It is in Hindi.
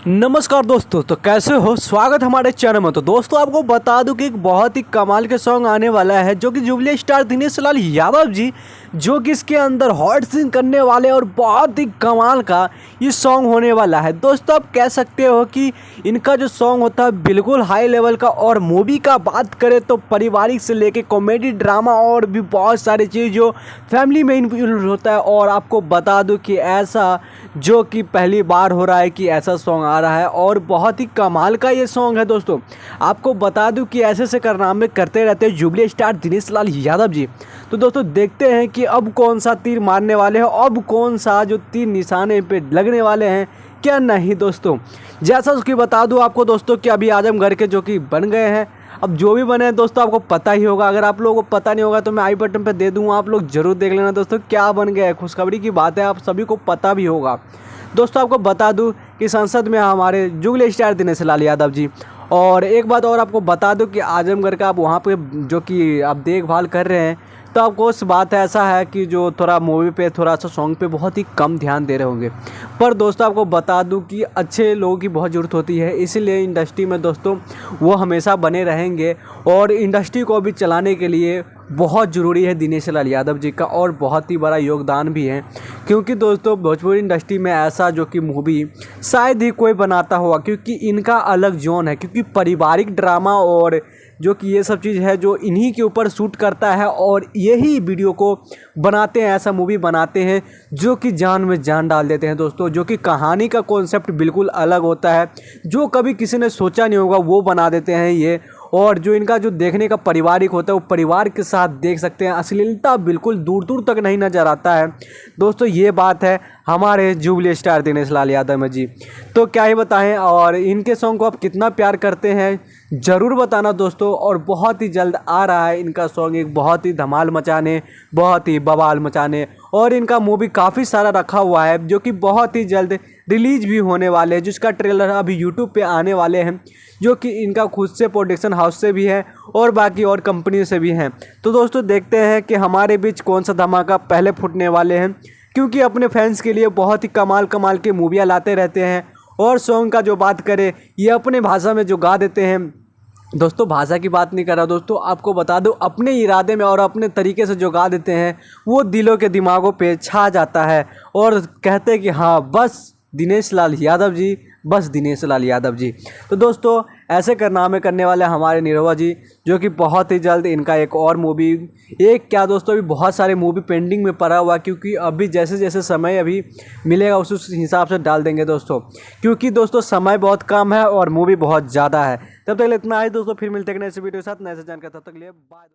नमस्कार दोस्तों, तो कैसे हो। स्वागत हमारे चैनल में। तो दोस्तों आपको बता दूं कि एक बहुत ही कमाल के सॉन्ग आने वाला है जो कि जुबली स्टार दिनेश लाल यादव जी जो कि इसके अंदर हॉट सीन करने वाले और बहुत ही कमाल का ये सॉन्ग होने वाला है। दोस्तों आप कह सकते हो कि इनका जो सॉन्ग होता है बिल्कुल हाई लेवल का, और मूवी का बात करें तो पारिवारिक से लेके कॉमेडी ड्रामा और भी बहुत सारी चीज़ जो फैमिली में इन्फ्लुएंस होता है। और आपको बता दूं कि ऐसा जो कि पहली बार हो रहा है कि ऐसा सॉन्ग आ रहा है और बहुत ही कमाल का ये सॉन्ग है। दोस्तों आपको बता दूं कि ऐसे से कारनामे करते रहते हैं जुबली स्टार दिनेश लाल यादव जी। तो दोस्तों देखते हैं कि अब कौन सा तीर मारने वाले हैं, अब कौन सा जो तीर निशाने पे लगने वाले हैं क्या नहीं। दोस्तों जैसा उसकी बता दूं आपको दोस्तों कि अभी आजमगढ़ के जो कि बन गए हैं, अब जो भी बने हैं दोस्तों आपको पता ही होगा। अगर आप लोगों को पता नहीं होगा तो मैं आई बटन पे दे दूंगा, आप लोग जरूर देख लेना दोस्तों क्या बन गया है। खुशखबरी की बात है, आप सभी को पता भी होगा। दोस्तों आपको बता दूं कि संसद में हमारे जुबली स्टार दिनेश लाल यादव जी, और एक बात और आपको बता दूं कि आजमगढ़ का आप वहाँ पे जो कि आप देखभाल कर रहे हैं, तो आपको उस बात ऐसा है कि जो थोड़ा मूवी पे थोड़ा सा सॉन्ग पे बहुत ही कम ध्यान दे रहे होंगे। पर दोस्तों आपको बता दूं कि अच्छे लोगों की बहुत ज़रूरत होती है, इसलिए इंडस्ट्री में दोस्तों वो हमेशा बने रहेंगे। और इंडस्ट्री को भी चलाने के लिए बहुत ज़रूरी है दिनेश लाल यादव जी का, और बहुत ही बड़ा योगदान भी है। क्योंकि दोस्तों भोजपुरी इंडस्ट्री में ऐसा जो कि मूवी शायद ही कोई बनाता होगा, क्योंकि इनका अलग जोन है। क्योंकि पारिवारिक ड्रामा और जो कि ये सब चीज़ है जो इन्हीं के ऊपर शूट करता है, और यही वीडियो को बनाते हैं, ऐसा मूवी बनाते हैं जो कि जान में जान डाल देते हैं। दोस्तों जो कि कहानी का कॉन्सेप्ट बिल्कुल अलग होता है, जो कभी किसी ने सोचा नहीं होगा वो बना देते हैं ये। और जो इनका जो देखने का पारिवारिक होता है वो परिवार के साथ देख सकते हैं, अश्लीलता बिल्कुल दूर दूर तक नहीं नजर आता है। दोस्तों ये बात है हमारे जुबली स्टार दिनेश लाल यादव में जी। तो क्या ही बताएं, और इनके सॉन्ग को आप कितना प्यार करते हैं ज़रूर बताना दोस्तों। और बहुत ही जल्द आ रहा है इनका सॉन्ग, एक बहुत ही धमाल मचाने, बहुत ही बवाल मचाने। और इनका मूवी काफ़ी सारा रखा हुआ है जो कि बहुत ही जल्द रिलीज भी होने वाले हैं, जिसका ट्रेलर अभी यूट्यूब पे आने वाले हैं, जो कि इनका खुद से प्रोडक्शन हाउस से भी है और बाकी और कंपनी से भी हैं। तो दोस्तों देखते हैं कि हमारे बीच कौन सा धमाका पहले फूटने वाले हैं, क्योंकि अपने फैंस के लिए बहुत ही कमाल कमाल की मूवियाँ लाते रहते हैं। और सॉन्ग का जो बात करें, ये अपने भाषा में जो गा देते हैं। दोस्तों भाषा की बात नहीं कर रहा दोस्तों, आपको बता दो अपने इरादे में और अपने तरीके से जो गा देते हैं वो दिलों के दिमागों पे छा जाता है, और कहते हैं कि हाँ बस दिनेश लाल यादव जी, बस दिनेश लाल यादव जी। तो दोस्तों ऐसे कारनामे करने वाले हमारे निरहुआ जी, जो कि बहुत ही जल्द इनका एक और मूवी, एक क्या दोस्तों अभी बहुत सारे मूवी पेंडिंग में पड़ा हुआ, क्योंकि अभी जैसे जैसे समय अभी मिलेगा उस हिसाब से डाल देंगे दोस्तों। क्योंकि दोस्तों समय बहुत कम है और मूवी बहुत ज़्यादा है। तब तक इतना ही दोस्तों, फिर मिलते हैं नए वीडियो के साथ, नए से जानकारी। तब तक लिए बाय।